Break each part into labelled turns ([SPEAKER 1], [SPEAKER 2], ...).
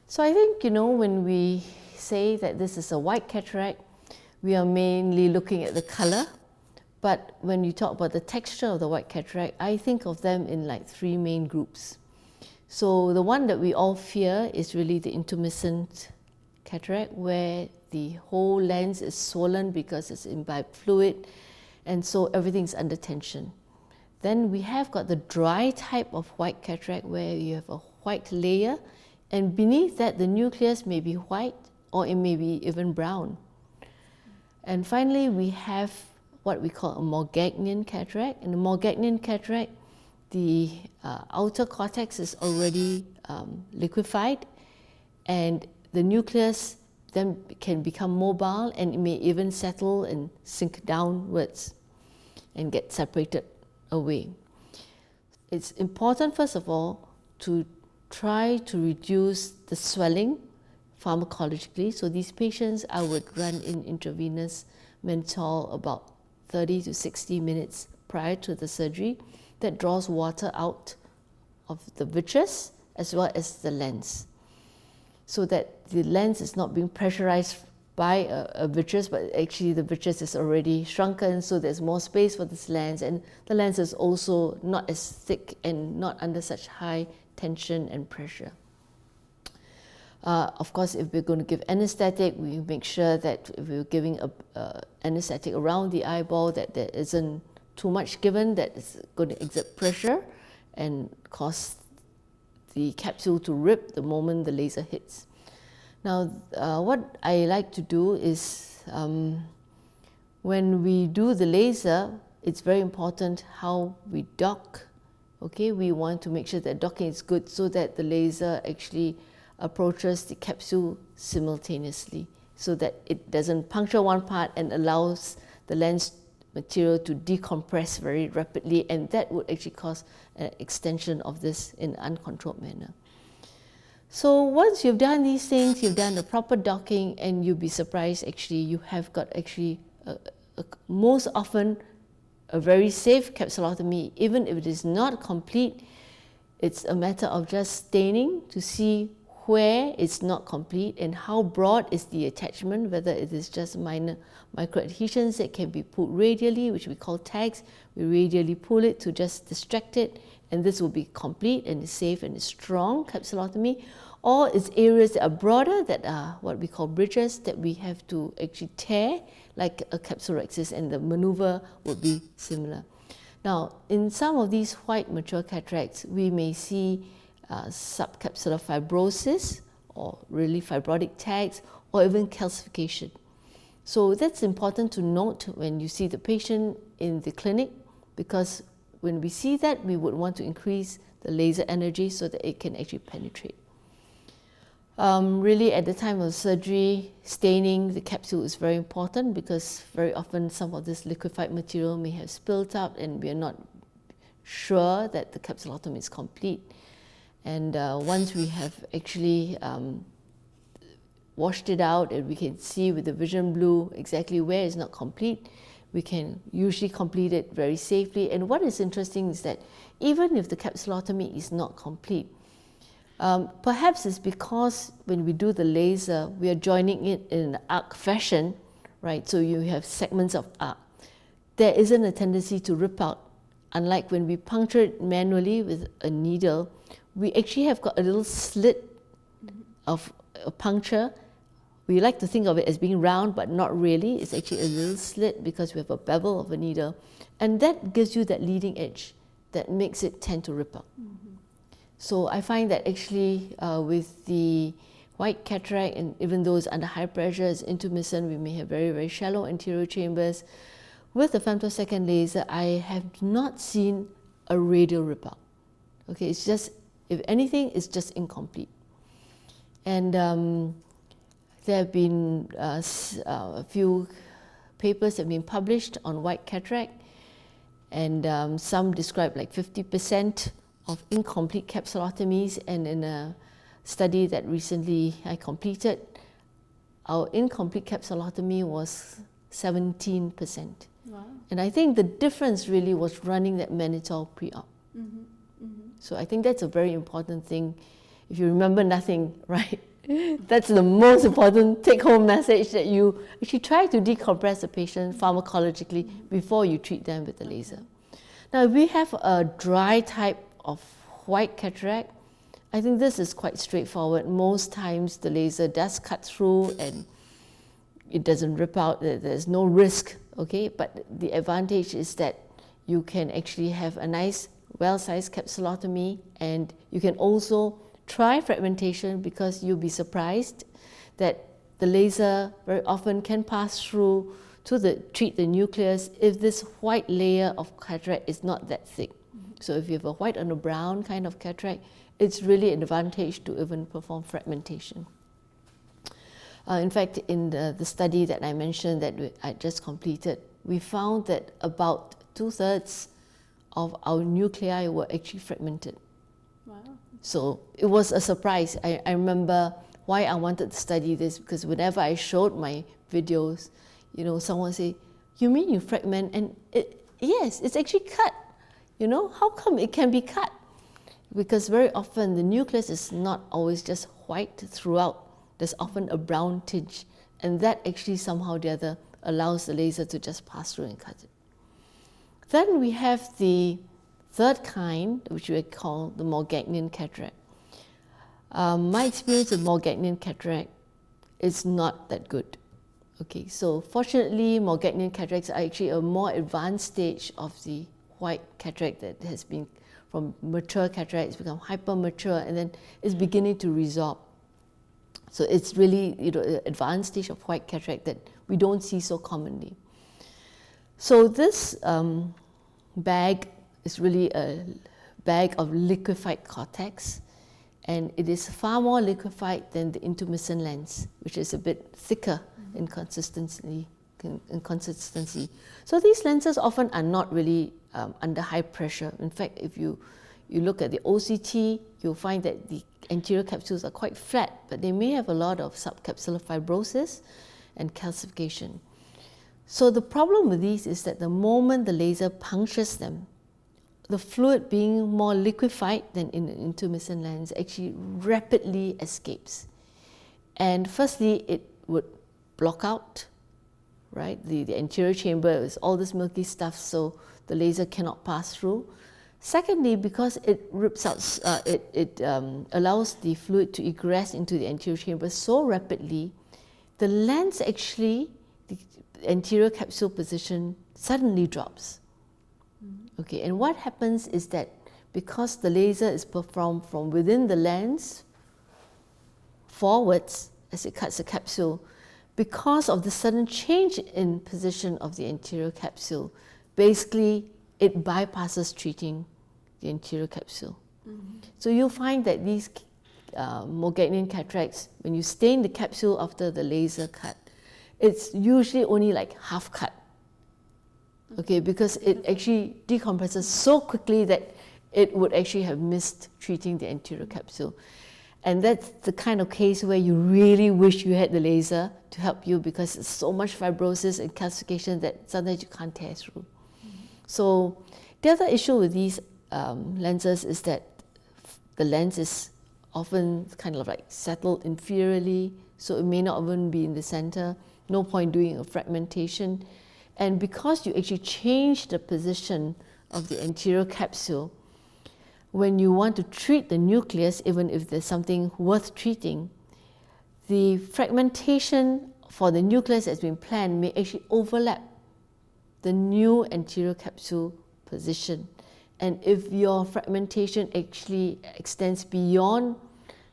[SPEAKER 1] So I think, when we say that this is a white cataract, we are mainly looking at the color. But when you talk about the texture of the white cataract, I think of them in like three main groups. So the one that we all fear is really the intumescent cataract, where the whole lens is swollen because it's imbibed fluid, and so everything's under tension. Then we have got the dry type of white cataract, where you have a white layer, and beneath that the nucleus may be white or it may be even brown. And finally, we have what we call a Morgagnian cataract. In the Morgagnian cataract, the outer cortex is already liquefied, and the nucleus then can become mobile, and it may even settle and sink downwards and get separated away. It's important, first of all, to try to reduce the swelling pharmacologically. So these patients, I would run in intravenous mannitol about 30 to 60 minutes prior to the surgery. That draws water out of the vitreous as well as the lens, so that the lens is not being pressurized by a vitreous, but actually the vitreous is already shrunken, so there's more space for this lens, and the lens is also not as thick and not under such high tension and pressure. Of course, if we're going to give anesthetic, we make sure that if we're giving anesthetic around the eyeball, that there isn't too much given that is going to exert pressure and cause the capsule to rip the moment the laser hits. Now, what I like to do is when we do the laser, it's very important how we dock. Okay, we want to make sure that docking is good so that the laser actually approaches the capsule simultaneously, so that it doesn't puncture one part and allows the lens material to decompress very rapidly, and that would actually cause an extension of this in an uncontrolled manner. So once you've done these things, you've done the proper docking, and you'll be surprised actually you have got actually most often a very safe capsulotomy. Even if it is not complete, it's a matter of just staining to see where it's not complete and how broad is the attachment, whether it is just minor microadhesions that can be pulled radially, which we call tags. We radially pull it to just distract it, and this will be complete and is safe and is strong capsulotomy. Or it's areas that are broader, that are what we call bridges, that we have to actually tear like a capsulorhexis, and the maneuver would be similar. Now, in some of these white mature cataracts, we may see subcapsular fibrosis, or really fibrotic tags, or even calcification. So that's important to note when you see the patient in the clinic, because when we see that, we would want to increase the laser energy so that it can actually penetrate. Really, at the time of surgery, staining the capsule is very important, because very often some of this liquefied material may have spilled out and we are not sure that the capsulotomy is complete. And once we have actually washed it out and we can see with the vision blue exactly where it's not complete, we can usually complete it very safely. And what is interesting is that even if the capsulotomy is not complete, perhaps it's because when we do the laser, we are joining it in an arc fashion, right? So you have segments of arc. There isn't a tendency to rip out. Unlike when we puncture it manually with a needle, we actually have got a little slit of a puncture. We like to think of it as being round, but not really. It's actually a little slit because we have a bevel of a needle. And that gives you that leading edge that makes it tend to rip out. So I find that actually with the white cataract, and even though it's under high pressure, it's intumescent, we may have very, very shallow anterior chambers. With the femtosecond laser, I have not seen a radial rip out. Okay, it's just, if anything, it's just incomplete. And there have been a few papers that have been published on white cataract, and some describe like 50% of incomplete capsulotomies, and in a study that recently I completed, our incomplete capsulotomy was 17%.
[SPEAKER 2] Wow.
[SPEAKER 1] And I think the difference really was running that mannitol pre-op. So I think that's a very important thing. If you remember nothing, right? That's the most important take-home message, that you actually try to decompress the patient pharmacologically before you treat them with the laser. Now, if we have a dry type of white cataract, I think this is quite straightforward. Most times the laser does cut through and it doesn't rip out, there's no risk, okay? But the advantage is that you can actually have a nice, well-sized capsulotomy, and you can also try fragmentation, because you'll be surprised that the laser very often can pass through to treat the nucleus if this white layer of cataract is not that thick. So if you have a white and a brown kind of cataract, it's really an advantage to even perform fragmentation. In fact, in the study that I mentioned that I just completed, we found that about 2/3 of our nuclei were actually fragmented.
[SPEAKER 2] Wow.
[SPEAKER 1] So it was a surprise. I remember why I wanted to study this, because whenever I showed my videos, you know, someone say, "You mean you fragment?" And yes, it's actually cut. You know, how come it can be cut? Because very often the nucleus is not always just white throughout. There's often a brown tinge, and that actually somehow or the other allows the laser to just pass through and cut it. Then we have the third kind, which we call the Morgagnian cataract. My experience with Morgagnian cataract is not that good. Okay, so fortunately, Morgagnian cataracts are actually a more advanced stage of the white cataract that has been from mature cataract, it's become hyper mature, and then it's beginning to resorb. So it's really, you know, an advanced stage of white cataract that we don't see so commonly. So this bag is really a bag of liquefied cortex, and it is far more liquefied than the intumescent lens, which is a bit thicker in consistency. So these lenses often are not really under high pressure. In fact, if you look at the OCT, you'll find that the anterior capsules are quite flat, but they may have a lot of subcapsular fibrosis and calcification. So the problem with these is that the moment the laser punctures them, the fluid, being more liquefied than in an intumescent lens, actually rapidly escapes. And firstly, it would block out, right? The anterior chamber is all this milky stuff, so the laser cannot pass through. Secondly, because it rips out, it allows the fluid to egress into the anterior chamber so rapidly, the lens actually, the anterior capsule position suddenly drops. Okay, and what happens is that because the laser is performed from within the lens forwards as it cuts the capsule, because of the sudden change in position of the anterior capsule, basically it bypasses treating the anterior capsule. So you'll find that these Morgagnian cataracts, when you stain the capsule after the laser cut, it's usually only like half cut. Okay, because it actually decompresses so quickly that it would actually have missed treating the anterior capsule. And that's the kind of case where you really wish you had the laser to help you, because it's so much fibrosis and calcification that sometimes you can't tear through. So the other issue with these lenses is that the lens is often kind of like settled inferiorly, so it may not even be in the center. No point doing a fragmentation. And because you actually change the position of the anterior capsule, when you want to treat the nucleus, even if there's something worth treating, the fragmentation for the nucleus that's been planned may actually overlap the new anterior capsule position. And if your fragmentation actually extends beyond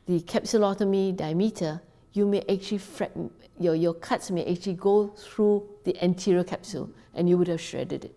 [SPEAKER 1] the capsulotomy diameter, you may actually your cuts may actually go through the anterior capsule, and you would have shredded it.